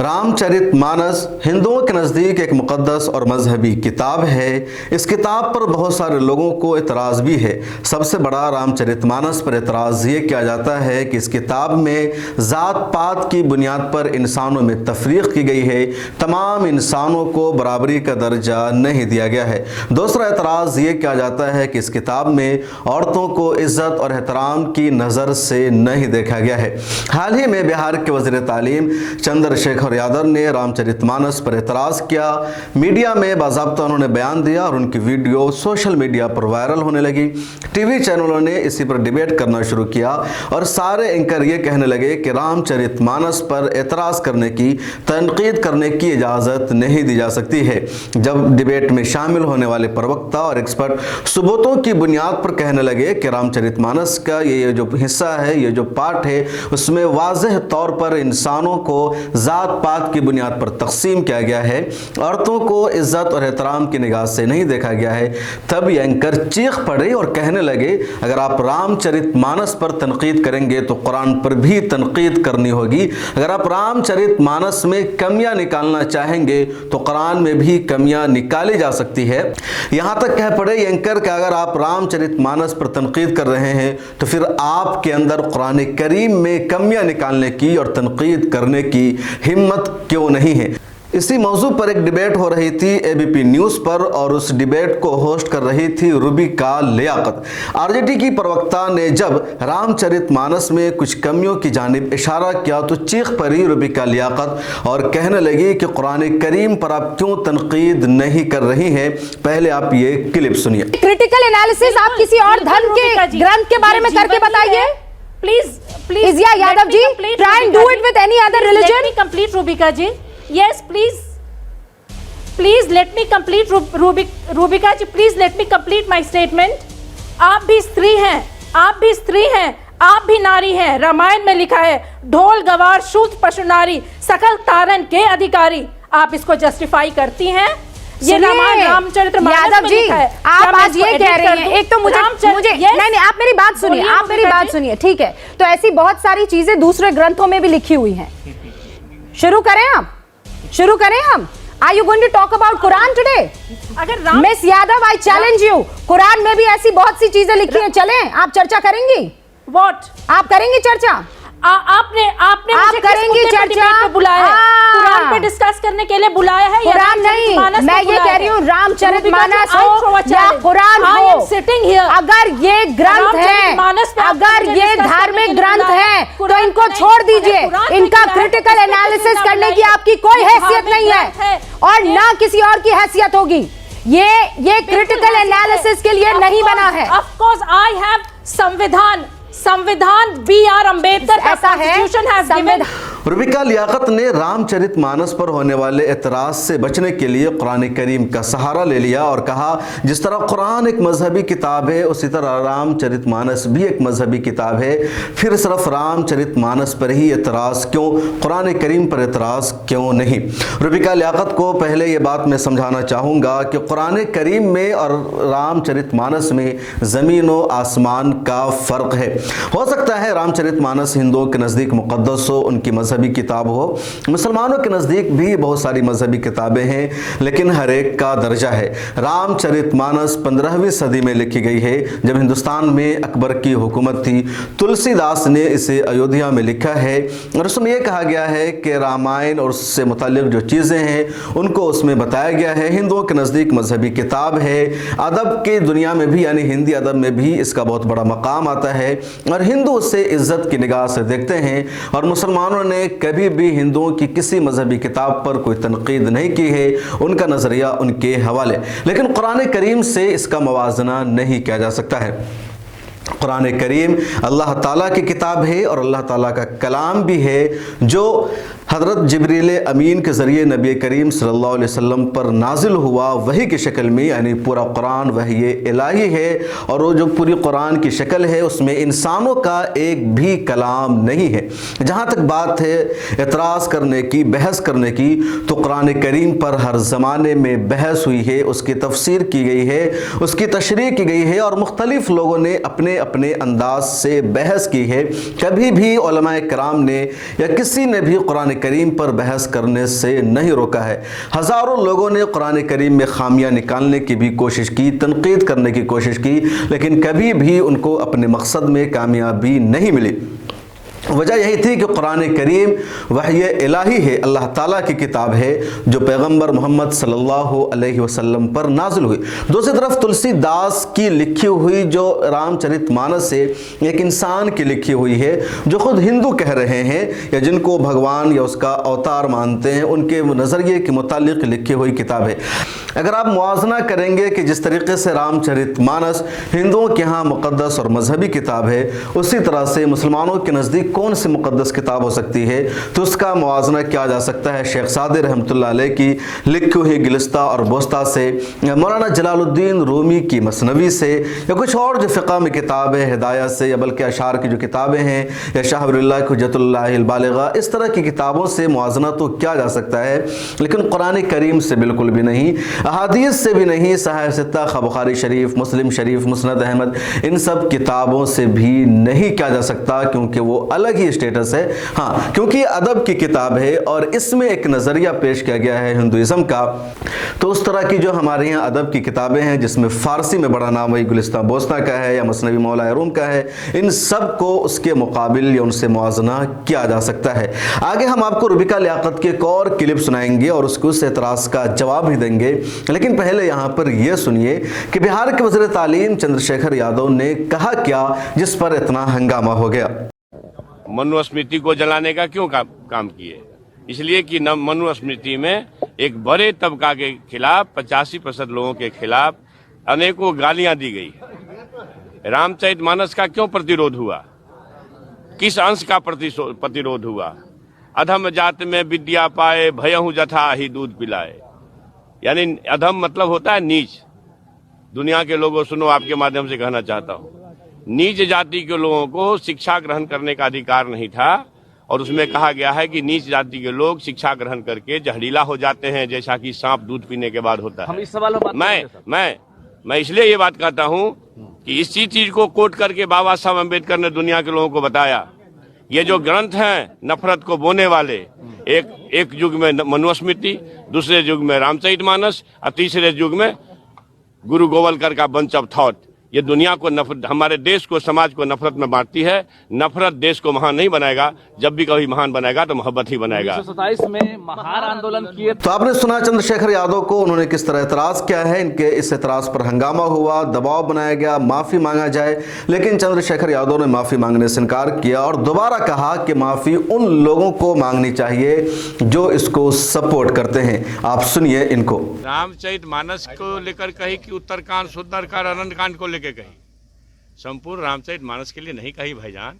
रामचरितमानस हिंदुओं के नज़दीक एक मुक़द्दस और मजहबी किताब है। इस किताब पर बहुत सारे लोगों को एतराज़ भी है। सबसे बड़ा रामचरितमानस पर एतराज़ ये किया जाता है कि इस किताब में ज़ात पात की बुनियाद पर इंसानों में तफरीक़ की गई है। तमाम इंसानों को बराबरी का दर्जा नहीं दिया गया है। दूसरा एतराज़ ये किया जाता है कि इस किताब में औरतों को इज़्ज़त और एहतराम की नज़र से नहीं देखा गया है। हाल ही में बिहार के वज़ीर तालीम चंद्रशेखर यादव ने रामचरितमानस पर एतराज़ किया। मीडिया में बाज़ाब्ता उन्होंने बयान दिया और उनकी वीडियो सोशल मीडिया पर वायरल होने लगी। टीवी चैनलों ने इसी पर डिबेट करना शुरू किया और सारे एंकर ये कहने लगे कि रामचरितमानस पर एतराज़ करने की, तनकीद करने की इजाज़त नहीं दी जा सकती है। जब डिबेट में शामिल होने वाले प्रवक्ता और एक्सपर्ट सबूतों की बुनियाद पर कहने लगे कि रामचरितमानस का ये जो हिस्सा है, ये जो पार्ट है, उसमें वाज़ेह तौर पर इंसानों को ज़ात पात की बुनियाद पर तकसीम किया गया है, औरतों को इज़्ज़त और एहतराम की निगाह से नहीं देखा गया है, तब ये एंकर चीख पड़े और कहने लगे अगर आप रामचरितमानस पर तनकीद करेंगे तो कुरान पर भी तनकीद करनी होगी। अगर आप रामचरितमानस में कमियां निकालना चाहेंगे तो कुरान में भी कमियां निकाली जा सकती है। यहाँ तक कह पड़े ये एंकर कि अगर आप रामचरितमानस पर तनकीद कर रहे हैं तो फिर आपके अंदर कुरान करीम में कमियां निकालने की और तनकीद करने की हिम्मत क्यों नहीं है। इसी मौजू पर एक डिबेट हो रही थी एबीपी न्यूज़ पर और उस डिबेट को होस्ट कर रही थी रुबिका लियाकत। आरजेडी की प्रवक्ता ने जब रामचरितमानस में कुछ कमियों की जानिब इशारा किया तो चीख पड़ी रुबिका लियाकत और कहने लगी कि कुरान करीम पर आप क्यों तनकीद नहीं कर रही हैं। पहले आप ये क्लिप सुनिए। क्रिटिकल एनालिसिस आप किसी और धर्म के ग्रंथ के बारे में करके बताइए प्लीज। इज़िया Yadav ji, try and do it with any other religion. Let me complete Rubika ji. Yes, please let me complete Rubika ji, please let me complete my statement। आप भी स्त्री हैं, आप भी नारी हैं। रामायण में लिखा है ढोल गवार शूद्र पशु नारी सकल तारण के अधिकारी। आप इसको जस्टिफाई करती हैं? ये रामायण रामचरितमानस में लिखा है। आप आज ये कह रहे हैं, एक तो मुझे नहीं, आप मेरी बात सुनिए, ठीक है। तो ऐसी बहुत सारी चीजें दूसरे ग्रंथों में भी लिखी हुई हैं। शुरू करें हम। Are you going to talk about Quran today? अगर miss Yadav, I challenge you। Quran में भी ऐसी बहुत सी चीजें लिखी हैं। चलें, आप चर्चा करेंगी? What? आप करेंगी चर्चा? आपने मुझे करेंगी चर्चा? बुलाया है, कुरान पे डिस्कस करने के लिए बुलाया है। कुरान नहीं, मैं ये कह रही हूँ रामचरितमानस हो या कुरान हो, सिटिंग हियर, अगर ये ग्रंथ है, अगर ये धार्मिक ग्रंथ है तो इनको छोड़ दीजिए। इनका क्रिटिकल एनालिसिस करने की आपकी कोई हैसियत नहीं है और ना किसी और की हैसियत होगी। ये क्रिटिकल एनालिसिस के लिए नहीं बना है। ऑफ कोर्स आई हैव संविधान बी आर अम्बेडकर ऐसा है। रुबिका लियाकत ने रामचरितमानस पर होने वाले एतराज़ से बचने के लिए कुरान करीम का सहारा ले लिया और कहा जिस तरह कुरान एक मजहबी किताब है उसी तरह रामचरितमानस भी एक मजहबी किताब है। फिर सिर्फ रामचरितमानस पर ही एतराज़ क्यों, कुरान करीम पर एतराज़ क्यों नहीं? रुबिका लियाकत को पहले ये बात मैं समझाना चाहूँगा कि कुरान करीम में और रामचरितमानस में ज़मीन व आसमान का फ़र्क है। हो सकता है रामचरितमानस हिंदुओं के नज़दीक मुक़द्दस हो, उनकी मजहबी किताब हो, मुसलमानों के नज़दीक भी बहुत सारी मजहबी किताबें हैं, लेकिन हर एक का दर्जा है। रामचरितमानस 15वीं सदी में लिखी गई है जब हिंदुस्तान में अकबर की हुकूमत थी। तुलसीदास ने इसे अयोध्या में लिखा है और उसमें यह कहा गया है कि रामायण और उससे मुताल्लिक़ जो चीज़ें हैं उनको उसमें बताया गया है। हिंदुओं के नज़दीक मजहबी किताब है। अदब की दुनिया में भी यानी हिंदी अदब में भी इसका बहुत बड़ा मकाम आता है और हिंदू उसे इज़्ज़त की निगाह से देखते हैं और मुसलमानों ने कभी भी हिंदुओं की किसी मजहबी किताब पर कोई तनकीद नहीं की है। उनका नज़रिया उनके हवाले। लेकिन कुरान करीम से इसका मवाजना नहीं किया जा सकता है। कुरान करीम अल्लाह ताला की किताब है और अल्लाह ताला का कलाम भी है जो हज़रत जिब्रील अमीन के ज़रिए नबी करीम सल्लल्लाहु अलैहि वसल्लम पर नाजिल हुआ वही की शक्ल में, यानी पूरा कुरान वही इलाही है और वो जो पूरी कुरान की शक्ल है उसमें इंसानों का एक भी कलाम नहीं है। जहाँ तक बात है एतराज़ करने की, बहस करने की, तो कुरान करीम पर हर ज़माने में बहस हुई है, उसकी तफसीर की गई है, उसकी तशरीह की गई है और मुख्तलिफ़ लोगों ने अपने अपने अंदाज से बहस की है। कभी भी उलमाए किराम ने या किसी ने भी कुरान करीम पर बहस करने से नहीं रोका है। हज़ारों लोगों ने कुरान करीम में खामियां निकालने की भी कोशिश की, तनकीद करने की कोशिश की, लेकिन कभी भी उनको अपने मकसद में कामयाबी नहीं मिली। वजह यही थी कि कुरान करीम वही इलाही है, अल्लाह ताला की किताब है जो पैगंबर मोहम्मद सल्लल्लाहु अलैहि वसल्लम पर नाजिल हुई। दूसरी तरफ तुलसीदास की लिखी हुई जो रामचरितमानस है, एक इंसान की लिखी हुई है जो खुद हिंदू कह रहे हैं या जिनको भगवान या उसका अवतार मानते हैं, उनके नज़रिए के मुतालिक लिखी हुई किताब है। अगर आप मुआजना करेंगे कि जिस तरीके से रामचरितमानस हिंदुओं के यहाँ मुक़द्दस और मजहबी किताब है, उसी तरह से मुसलमानों के नज़दीक कौन सी मुक़द्दस किताब हो सकती है, तो उसका मुआजना किया जा सकता है शेख सादी रहमतुल्लाह अलैह की लिखी हुई गिलिस्ता और बोस्ता से, या मौलाना जलालुद्दीन रूमी की मसनवी से, या कुछ और जो फ़िक़्ह में किताब है हिदायत से, या बल्कि अशार की जो किताबें हैं, या शाह वलीउल्लाह हुज्जतुल्लाहिल बालिग़ा, इस तरह की किताबों से मुआजना तो किया जा सकता है, लेकिन कुरान करीम से बिल्कुल भी नहीं, अहादीस से भी नहीं, सहीह सित्ता, बुखारी शरीफ, मुस्लिम शरीफ, मुस्नद अहमद, इन सब किताबों से भी नहीं किया जा सकता, क्योंकि वो अलग ही स्टेटस है। हाँ, क्योंकि अदब की किताब है और इसमें एक नज़रिया पेश किया गया है हिंदुइज़्म का। तो उस तरह की जो हमारे यहाँ अदब की किताबें हैं, जिसमें फ़ारसी में बड़ा नाम वही गुलिस्तान बोस्ता का है या मसनवी मौला रूम का है, इन सब को उसके मुकाबिल या उनसे मुआजना किया जा सकता है। आगे हम आपको रुबिका लियाकत की एक और क्लिप सुनाएंगे और उसको उस एतराज़ का जवाब भी देंगे, लेकिन पहले यहाँ पर यह सुनिए कि बिहार के वज़ीर तालीम चंद्रशेखर यादव ने कहा क्या जिस पर इतना हंगामा हो गया। मनुस्मृति को जलाने का क्यों काम किए? इसलिए कि मनुस्मृति में एक बड़े तबका के खिलाफ 85% लोगों के खिलाफ अनेकों गालियां दी गई। रामचरितमानस का क्यों प्रतिरोध हुआ? किस अंश का प्रतिरोध हुआ? अधम जात में विद्या पाए, भयहु जथा ही दूध पिलाए। यानी अधम मतलब होता है नीच। दुनिया के लोगों सुनो, आपके माध्यम से कहना चाहता हूं, नीच जाति के लोगों को शिक्षा ग्रहण करने का अधिकार नहीं था, और उसमें कहा गया है कि नीच जाति के लोग शिक्षा ग्रहण करके जहरीला हो जाते हैं, जैसा कि सांप दूध पीने के बाद होता है। हम इस सवाल मैं इसलिए ये बात कहता हूं कि इसी चीज को कोट करके बाबा साहब अम्बेडकर ने दुनिया के लोगों को बताया, ये जो ग्रंथ हैं नफरत को बोने वाले, एक युग में मनुस्मृति, दूसरे युग में रामचरितमानस और तीसरे युग में गुरु गोवलकर का बंच ऑफ थॉट, ये दुनिया को नफरत, हमारे देश को, समाज को नफरत में बांटती है। नफरत देश को महान नहीं बनाएगा, जब भी कभी महान बनाएगा तो मोहब्बत ही बनाएगा। 1927 में महार आंदोलन किए। तो आपने सुना चंद्रशेखर यादव को, उन्होंने किस तरह एतराज़ किया है। इनके इस एतराज़ पर हंगामा हुआ, दबाव बनाया गया, माफ़ी मांगा जाए, लेकिन चंद्रशेखर यादव ने माफ़ी मांगने से इनकार किया और दोबारा कहा कि माफ़ी उन लोगों को मांगनी चाहिए जो इसको सपोर्ट करते हैं। आप सुनिए इनको। रामचरितमानस को लेकर कही कि उत्तरकांड, सुंदरकांड, अरण्यकांड को लेकर कही, संपूर्ण रामचरितमानस के लिए नहीं कही भाईजान।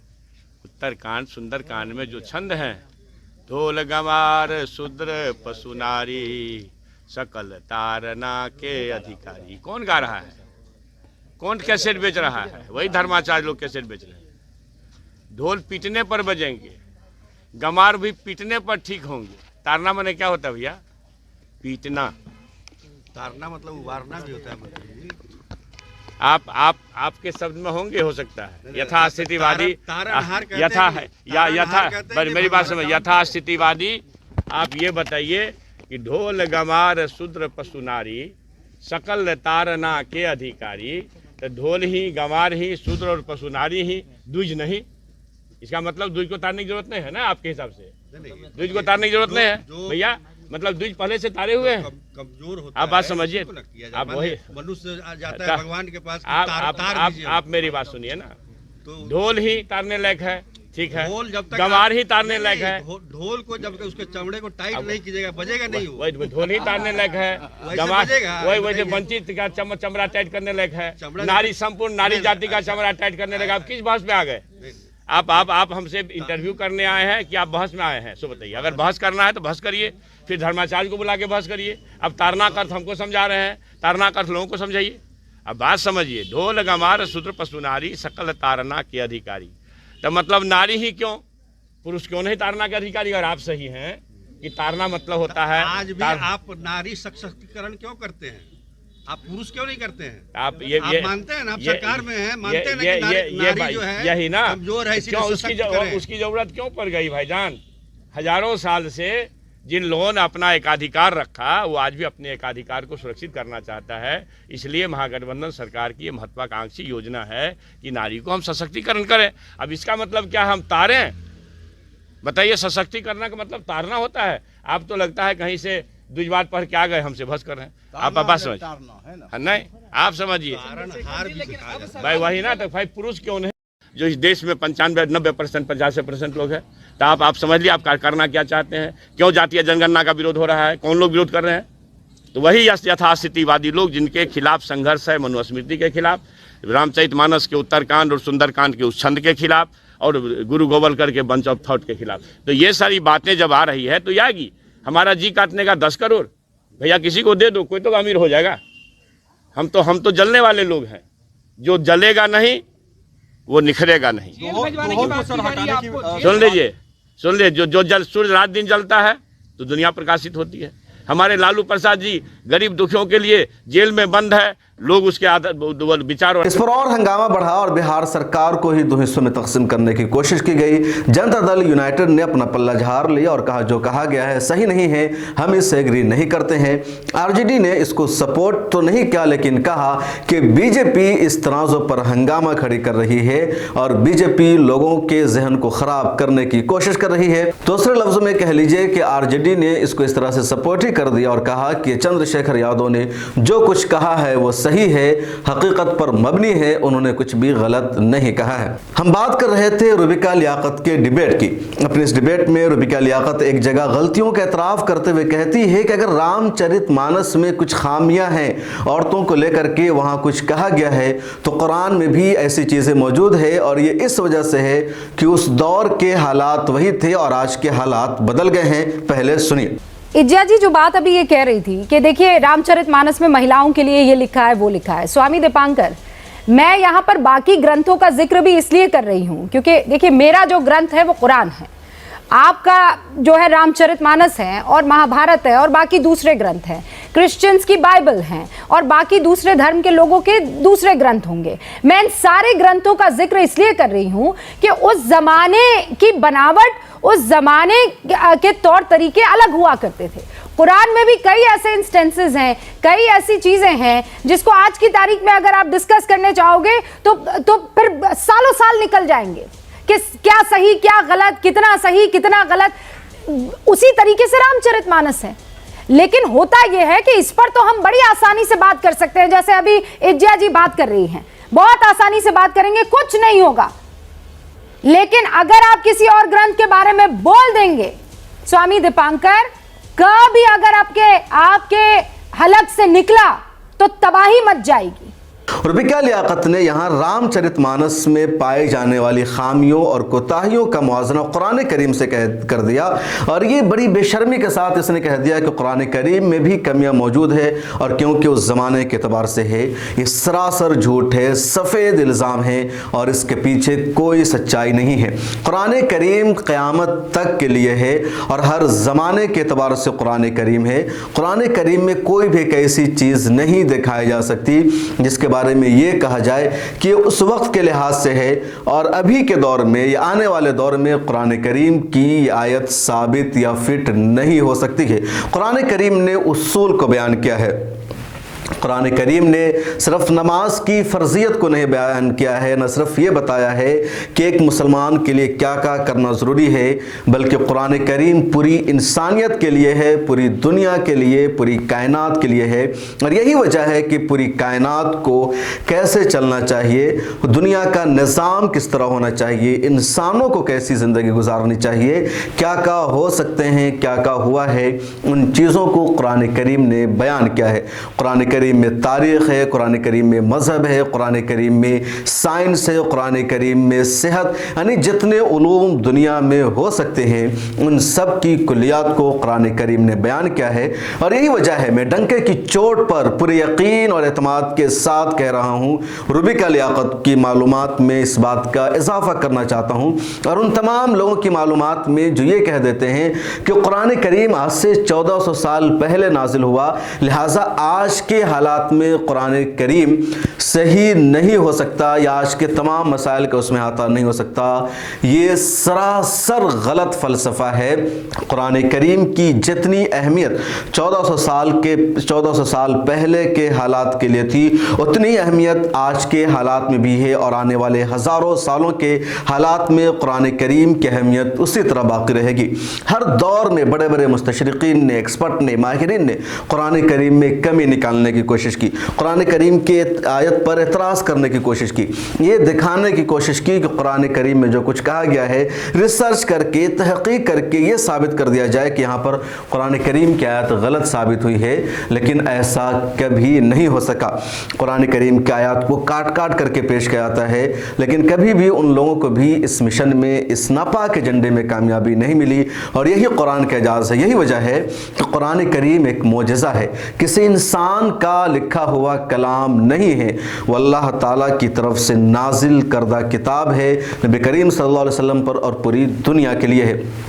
उत्तरकांड, सुंदरकांड में जो छंद हैं, ढोल गंवार शूद्र पशु नारी सकल तारना के अधिकारी, कौन गा रहा है? कौन कैसेट बेच रहा है? वही धर्माचार्य लोग कैसेट बेच रहे हैं। ढोल पीटने पर बजेंगे, गंवार भी पीटने पर ठीक होंगे। तारना माने क्या होता है भैया? पीटना। तारना मतलब उबारना भी होता है। आपके शब्द में होंगे, हो सकता है यथास्थितिवादी, मेरी बात समझ, यथास्थितिवादी। आप ये बताइए कि ढोल गंवार शूद्र पशु नारी सकल तारना के अधिकारी, तो ढोल ही, गंवार ही, शूद्र और पशु नारी ही, द्विज नहीं। इसका मतलब द्विज को तारने की जरूरत नहीं है ना आपके हिसाब से? द्विज को तारने की जरूरत नहीं है भैया, मतलब द्विज पहले से तारे हुए हैं। कमजोर होता आप बात समझिए, आप वही मनुष्य जाता है भगवान के पास, आप मेरी बात सुनिए ना। ढोल ही तारने लायक है, ठीक है, ढोल जब तक गंवार ही तारने लायक है। ढोल को जब तक उसके चमड़े को टाइट नहीं कीजिएगा बजेगा नहीं। वही ढोल ही तारने लायक है, गंवार वही वंचित का चमड़ा टाइट करने लायक है, नारी, संपूर्ण नारी जाति का चमड़ा टाइट करने लायक। आप किस बहस में आ गए? आप हमसे इंटरव्यू करने आए हैं कि आप बहस में आए हैं? सो बताइए, अगर बहस करना है तो बहस करिए, फिर धर्माचार्य को बुला के बहस करिए। अब तारना का अर्थ हमको समझा रहे हैं, तारना का अर्थ लोगों को समझाइए। अब बात समझिए, ढोल गंवार शूद्र पशु नारी सकल तारना के अधिकारी, तो मतलब नारी ही क्यों, पुरुष क्यों नहीं तारना के अधिकारी? और आप सही हैं कि तारना मतलब होता है। आज भी आप नारी सशक्तिकरण क्यों करते हैं? आप पुरुष क्यों नहीं करते हैं? आप मानते हैं ना, आप सरकार में हैं, मानते हैं ना कि नारी जो है यही ना कमजोर है, क्यों उसकी जरूरत क्यों पड़ गई भाईजान? हजारों साल से जिन लोगों ने अपना एकाधिकार रखा वो आज भी अपने एकाधिकार को सुरक्षित करना चाहता है। इसलिए महागठबंधन सरकार की ये महत्वाकांक्षी योजना है कि नारी को हम सशक्तिकरण करें। अब इसका मतलब क्या हम तारें? बताइए, सशक्तिकरण का मतलब तारना होता है? आप तो लगता है कहीं से द्विजवाद पढ़ के आ गए, हमसे बहस कर रहे हैं। आप बात समझ नहीं, आप समझिए भाई, वही ना। तो भाई पुरुष क्यों नहीं जो इस देश में 95-90% 85% लोग हैं? तो आप समझ लिए आप करना क्या चाहते हैं। क्यों जातीय जनगणना का विरोध हो रहा है? कौन लोग विरोध कर रहे हैं? तो वही यथास्थितिवादी लोग जिनके खिलाफ संघर्ष है, मनुस्मृति के खिलाफ, रामचरितमानस के उत्तरकांड और सुंदरकांड के उस छंद के खिलाफ, और गुरु गोवलकर के बंच ऑफ थॉट के खिलाफ। तो ये सारी बातें जब आ रही है तो ये आएगी। हमारा जी काटने का 10 करोड़ भैया किसी को दे दो, कोई तो अमीर हो जाएगा। हम तो जलने वाले लोग हैं। जो जलेगा नहीं वो निखरेगा नहीं। सुन लीजिए, जो सूर्य रात दिन जलता है तो दुनिया प्रकाशित होती है। हमारे लालू प्रसाद जी गरीब दुखियों के लिए जेल में बंद है, लोग उसके विचार। इस पर और हंगामा बढ़ा और बिहार सरकार को ही 2 हिस्सों में तकसीम करने की कोशिश की गई। जनता दल यूनाइटेड ने अपना पल्ला झाड़ लिया और कहा जो कहा गया है सही नहीं है, हम इससे एग्री नहीं करते हैं। आरजेडी ने इसको सपोर्ट तो नहीं किया, लेकिन कहा कि बीजेपी इस तनाज़ुर पर हंगामा खड़ी कर रही है और बीजेपी लोगों के जहन को खराब करने की कोशिश कर रही है। दूसरे लफ्जों में कह लीजिए कि आरजेडी ने इसको इस तरह से सपोर्ट ही कर दिया और कहा कि चंद्रशेखर यादव ने जो कुछ कहा है वो सही है, हकीकत पर मबनी है, उन्होंने कुछ भी गलत नहीं कहा है। हम बात कर रहे थे रुबिका लियाकत के डिबेट की। अपने इस डिबेट में रुबिका लियाकत एक जगह गलतियों का एतराफ़ करते हुए कहती है कि अगर रामचरितमानस में कुछ खामियां हैं, औरतों को लेकर के वहां कुछ कहा गया है, तो कुरान में भी ऐसी चीज़ें मौजूद है और ये इस वजह से है कि उस दौर के हालात वही थे और आज के हालात बदल गए हैं। पहले सुनिए। इज्जा जी जो बात अभी ये कह रही थी कि देखिए रामचरितमानस में महिलाओं के लिए ये लिखा है वो लिखा है। स्वामी दीपांकर, मैं यहाँ पर बाकी ग्रंथों का जिक्र भी इसलिए कर रही हूँ क्योंकि देखिए मेरा जो ग्रंथ है वो कुरान है, आपका जो है रामचरितमानस है और महाभारत है और बाकी दूसरे ग्रंथ हैं, क्रिश्चियंस की बाइबल हैं और बाकी दूसरे धर्म के लोगों के दूसरे ग्रंथ होंगे। मैं इन सारे ग्रंथों का जिक्र इसलिए कर रही हूँ कि उस जमाने की बनावट, उस जमाने के तौर तरीके अलग हुआ करते थे। कुरान में भी कई ऐसे इंस्टेंसेस हैं, कई ऐसी चीजें हैं जिसको आज की तारीख में अगर आप डिस्कस करने चाहोगे तो फिर सालों साल निकल जाएंगे कि क्या सही क्या गलत, कितना सही कितना गलत। उसी तरीके से रामचरितमानस है, लेकिन होता यह है कि इस पर तो हम बड़ी आसानी से बात कर सकते हैं, जैसे अभी इज्जा जी बात कर रही हैं, बहुत आसानी से बात करेंगे, कुछ नहीं होगा। लेकिन अगर आप किसी और ग्रंथ के बारे में बोल देंगे स्वामी दीपांकर, कभी अगर आपके हलक से निकला तो तबाही मच जाएगी। रुबिका लियाकत ने यहाँ रामचरितमानस में पाए जाने वाली खामियों और कोताहियों का मुआवजा कुरान करीम से कर दिया और ये बड़ी बेशर्मी के साथ इसने कह दिया कि कुरान करीम में भी कमियां मौजूद है और क्योंकि उस ज़माने के एतबार से है ये सरासर झूठ है, सफ़ेद इल्ज़ाम है और इसके पीछे कोई सच्चाई नहीं है। कुरान करीम क़यामत तक के लिए है और हर ज़माने के एतबार से कुरान करीम है। कुरान करीम में कोई भी एक ऐसी चीज़ नहीं दिखाई जा सकती जिसके बारे में ये कहा जाए कि उस वक्त के लिहाज से है और अभी के दौर में या आने वाले दौर में कुरान करीम की आयत साबित या फिट नहीं हो सकती है। कुरान करीम ने उसूल को बयान किया है। कुरान करीम ने सिर्फ नमाज की फ़र्जियत को नहीं बयान किया है, न सिर्फ ये बताया है कि एक मुसलमान के लिए क्या क्या करना ज़रूरी है, बल्कि कुरान करीम पूरी इंसानियत के लिए है, पूरी दुनिया के लिए, पूरी कायनात के लिए है। और यही वजह है कि पूरी कायनात को कैसे चलना चाहिए, दुनिया का निज़ाम किस तरह होना चाहिए, इंसानों को कैसी ज़िंदगी गुजारनी चाहिए, क्या क्या हो सकते हैं, क्या क्या हुआ है, उन चीज़ों को कुरान करीम ने बयान किया है। कुरान करीम में तारीख़ है, कुरान करीम में मज़हब है, कुरान करीम में साइंस है, कुरान करीम में सेहत, यानी जितने उलूम दुनिया में हो सकते हैं उन सब की कुलियात को कुरान करीम ने बयान किया है। और यही वजह है मैं डंके की चोट पर पूरे यकीन और एतमाद के साथ कह रहा हूँ, रुबिका लियाकत की मालूमात में इस बात का इजाफ़ा करना चाहता हूँ और उन तमाम लोगों की मालूमात में जो ये कह देते हैं कि कुरान करीम आज से 1400 साल पहले नाजिल हुआ, लिहाजा आज के हालात में कुरान करीम सही नहीं हो सकता या आज के तमाम मसाइल का उसमें आता नहीं हो सकता, ये सरासर गलत फ़लसफ़ा है। कुरान करीम की जितनी अहमियत 1400 साल पहले के हालात के लिए थी, उतनी अहमियत आज के हालात में भी है और आने वाले हज़ारों सालों के हालात में कुरान करीम की अहमियत उसी तरह बाकी रहेगी। हर दौर में बड़े बड़े मुस्तशरिकीन ने, एक्सपर्ट ने, माहिरीन ने कुरान करीम में कमी निकालने की कोशिश की, कुरान करीम के आयत पर एतराज़ करने की कोशिश की, ये दिखाने की कोशिश की कि कुरान करीम में जो कुछ कहा गया है रिसर्च करके, तहक़ीक़ करके ये साबित कर दिया जाए कि यहाँ पर कुरान करीम की आयत गलत साबित हुई है। लेकिन ऐसा कभी नहीं हो सका। कुरान करीम की आयत को काट काट करके पेश किया जाता है, लेकिन कभी भी उन लोगों को भी इस मिशन में, इस नापाक एजेंडे में कामयाबी नहीं मिली। और यही कुरान का एजाज़ है, यही वजह है कि कुरान करीम एक मोजज़ा है, किसी इंसान का लिखा हुआ कलाम नहीं है, वो अल्लाह ताला की तरफ से नाजिल करदा किताब है, नबी करीम सल्लल्लाहु अलैहि वसल्लम पर और पूरी दुनिया के लिए है।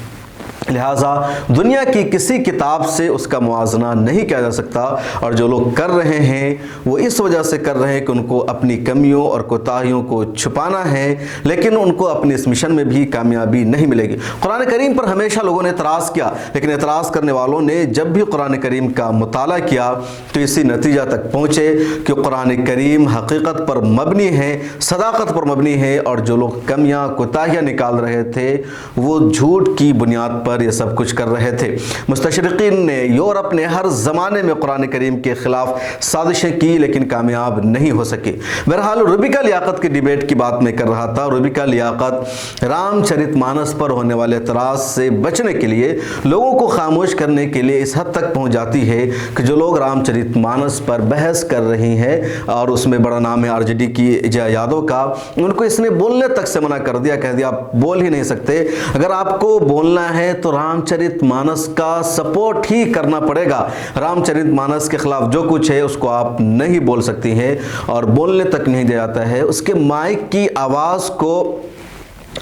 लिहाजा दुनिया की किसी किताब से उसका मुआजना नहीं किया जा सकता। और जो लोग कर रहे हैं वो इस वजह से कर रहे हैं कि उनको अपनी कमियों और कोताहियों को छुपाना है, लेकिन उनको अपने इस मिशन में भी कामयाबी नहीं मिलेगी। कुरान करीम पर हमेशा लोगों ने एतराज़ किया, लेकिन एतराज़ करने वालों ने जब भी कुरान करीम का मुताला किया तो इसी नतीजा तक पहुँचे कि कुरान करीम हकीकत पर मबनी है, सदाकत पर मबनी है, और जो लोग कमियाँ कोताहियाँ निकाल रहे थे वो झूठ की बुनियाद पर ये सब कुछ कर रहे थे। मुस्तशरिकीन ने, यूरोप ने हर ज़माने में कुरान करीम के ख़िलाफ़ साजिशें की, लेकिन कामयाब नहीं हो सके। बहरहाल रूबिका लियाकत की डिबेट की बात मैं कर रहा था। रूबिका लियाकत रामचरितमानस पर होने वाले एतराज़ से बचने के लिए, लोगों को खामोश करने के लिए इस हद तक पहुँच जाती है कि जो लोग रामचरितमानस पर बहस कर रही हैं और उसमें बड़ा नाम है RJD की विजया यादव का, उनको इसने बोलने तक से मना कर दिया, कह दिया आप बोल ही नहीं सकते। अगर आपको बोलना है तो रामचरितमानस का सपोर्ट ही करना पड़ेगा। रामचरितमानस के खिलाफ जो कुछ है उसको आप नहीं बोल सकती हैं, और बोलने तक नहीं दिया जाता है। उसके माइक की आवाज़ को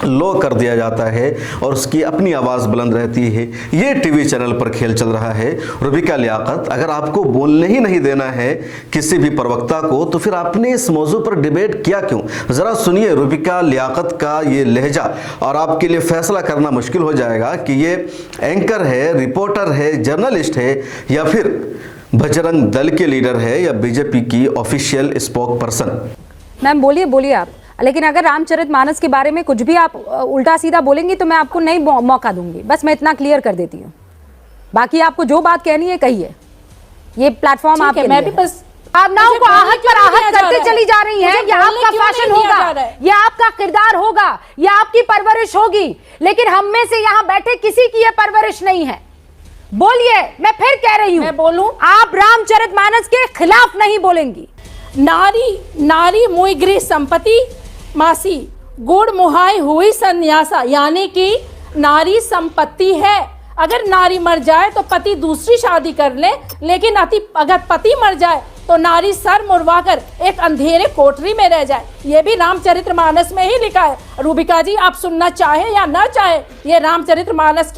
लो कर दिया जाता है और उसकी अपनी आवाज़ बुलंद रहती है। ये टीवी चैनल पर खेल चल रहा है। रूबिका लियाकत, अगर आपको बोलने ही नहीं देना है किसी भी प्रवक्ता को, तो फिर आपने इस मौजू पर डिबेट किया क्यों? ज़रा सुनिए रूबिका लियाकत का ये लहजा, और आपके लिए फैसला करना मुश्किल हो जाएगा कि ये एंकर है, रिपोर्टर है, जर्नलिस्ट है, या फिर बजरंग दल के लीडर है, या बीजेपी की ऑफिशियल स्पोक पर्सन। मैम बोलिए आप, लेकिन अगर रामचरितमानस के बारे में कुछ भी आप उल्टा सीधा बोलेंगी तो मैं आपको नहीं मौका दूंगी। बस मैं इतना क्लियर कर देती हूँ, बाकी आपको जो बात कहनी है कहिए, ये प्लेटफॉर्म आपके लिए है। बस भावनाओं को आहत पर आहत करते चली जा रही हैं। ये आपका फैशन होगा, ये आपका किरदार होगा, ये आपकी परवरिश होगी, लेकिन हम में से यहाँ बैठे किसी की ये परवरिश नहीं है। बोलिए, मैं फिर कह रही हूँ, मैं बोलूं? आप रामचरितमानस के खिलाफ नहीं बोलेंगी। नारी मुई गृह संपत्ति मासी गुड़ मुहाई हुई संन्यासा, यानी कि नारी संपत्ति है। अगर नारी मर जाए तो पति दूसरी शादी कर ले, लेकिन अगर पति मर जाए तो नारी सर मुड़वा कर एक अंधेरे कोठरी में रह जाए। ये भी रामचरितमानस में ही लिखा है। रूबिका जी, आप सुनना चाहे या ना चाहे, ये रामचरितमानस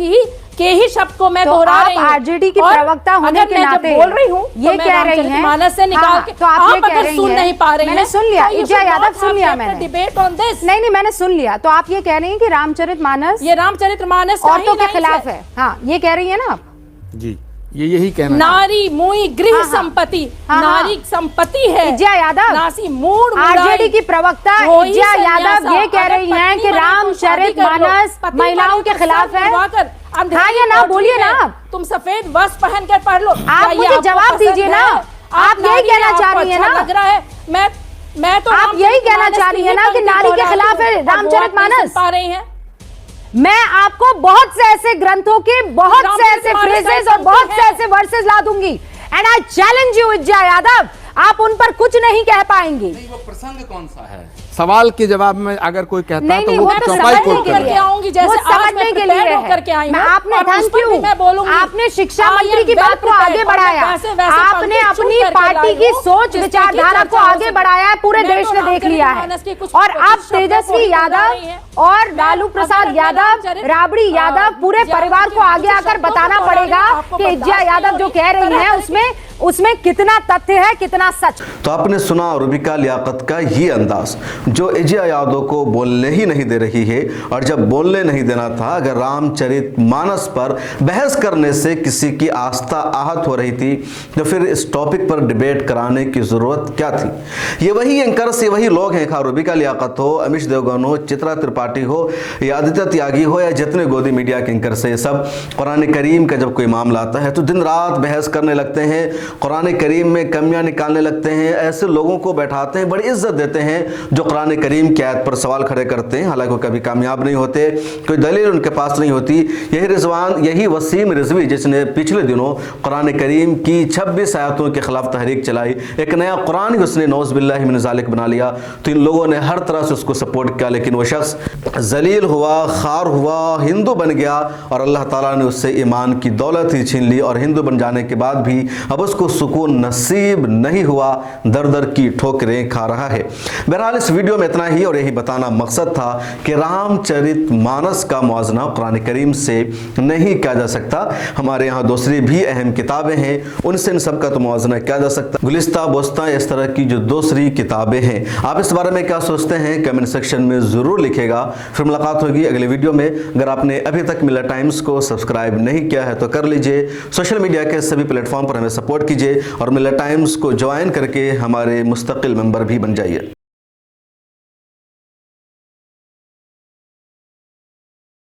के ही शब्द को मैं दोहरा रही हूं। आरजेडी की प्रवक्ता होने के नाते बोल रही हूँ, ये तो कह रही हैं, मानस से निकाल के तो आप ये कह अगर रही सुन हैं, नहीं पा रही हैं, मैंने सुन लिया, विजया यादव सुन लिया मैंने। डिबेट ऑन दिस, नहीं मैंने सुन लिया। तो आप ये कह रही हैं कि रामचरितमानस ये रामचरितमानस औरतों के खिलाफ है। हाँ, ये कह रही है ना आप? जी, ये यही कहना। नारी मुई गृह संपत्ति, नारी संपत्ति है। विजया यादव, नासी मूड आरजेडी की प्रवक्ता विजया यादव ये कह रही हैं कि रामचरितमानस महिलाओं के खिलाफ है। हाँ या ना, बोलिए ना। तुम सफेद वस्त्र पहन कर पढ़ लो। आप मुझे जवाब दीजिए ना। आप यही कहना चाह रही है ना? लग रहा है मैं तो आप यही कहना चाह रही है ना कि नारी के खिलाफ है रामचरितमानस? पा रही हैं। मैं आपको बहुत से ऐसे ग्रंथों के बहुत से ऐसे फ्रेजेस और बहुत से ऐसे वर्सेस ला दूंगी, and I challenge you Vijaya Yadav, आप उन पर कुछ नहीं कह पाएंगी। नहीं, वो प्रसंग कौन सा है? सवाल के जवाब में अगर कोई कहता है तो वो तो चौपाई कोट करके आऊंगी, जैसे समझने के लिए करके आई हूं। आपने थैंक यू, आपने शिक्षा मंत्री की बात को आगे बढ़ाया, आपने अपनी पार्टी की सोच विचारधारा को आगे बढ़ाया है, पूरे देश ने देख लिया है। और अब तेजस्वी यादव और लालू प्रसाद यादव, राबड़ी यादव, पूरे परिवार को आगे आकर बताना पड़ेगा कि विजया यादव जो कह रही है उसमें उसमें कितना तथ्य है, कितना सच। तो आपने सुना रूबिका लियाकत का ये अंदाज, जो एजिया यादव को बोलने ही नहीं दे रही है। और जब बोलने नहीं देना था, अगर रामचरितमानस पर बहस करने से किसी की आस्था आहत हो रही थी, तो फिर इस टॉपिक पर डिबेट कराने की जरूरत क्या थी। ये वही एंकर्स, ये वही लोग हैं, खा रूबिका लियाकत हो, अमीश देवगन हो, चित्रा त्रिपाठी हो या आदित्य त्यागी हो या जितने गोदी मीडिया के एंकर से, सब कुरान करीम का जब कोई मामला आता है तो दिन रात बहस करने लगते हैं, कुरान करीम में कमियां निकालने लगते हैं, ऐसे लोगों को बैठाते हैं, बड़ी इज्जत देते हैं जो कुरान करीम की आयत पर सवाल खड़े करते हैं, हालांकि वो कभी कामयाब नहीं होते, कोई दलील उनके पास नहीं होती। यही वसीम रिजवी जिसने पिछले दिनों कुरान करीम की 26 आयतों के खिलाफ तहरीक चलाई, एक नया कुरान ही उसने नौज़ बिल्लाहि मिन ज़ालिक बना लिया, तो इन लोगों ने हर तरह से उसको सपोर्ट किया, लेकिन वो शख्स जलील हुआ, खार हुआ, हिंदू बन गया और अल्लाह ताला ने उससे ईमान की दौलत ही छीन ली। और हिंदू बन जाने के बाद भी अब उसको सुकून नसीब नहीं हुआ, दर दर की ठोकरें खा रहा है। बहरहाल इस वीडियो में इतना ही, और यही बताना मकसद था कि रामचरितमानस का मुआजना कुरान करीम से नहीं किया जा सकता। हमारे यहाँ दूसरी भी अहम किताबें हैं, उनसे इन सब का तो मुआजना किया जा सकता। गुलिस्ता बोस्ता इस तरह की जो दूसरी किताबें हैं, आप इस बारे में क्या सोचते हैं कमेंट सेक्शन में ज़रूर लिखेगा। फिर मुलाकात होगी अगले वीडियो में। अगर आपने अभी तक मिलर टाइम्स को सब्सक्राइब नहीं किया है तो कर लीजिए। सोशल मीडिया के सभी प्लेटफॉर्म पर हमें सपोर्ट कीजिए और मिलर टाइम्स को ज्वाइन करके हमारे मुस्तकिल मेंबर भी बन जाइए।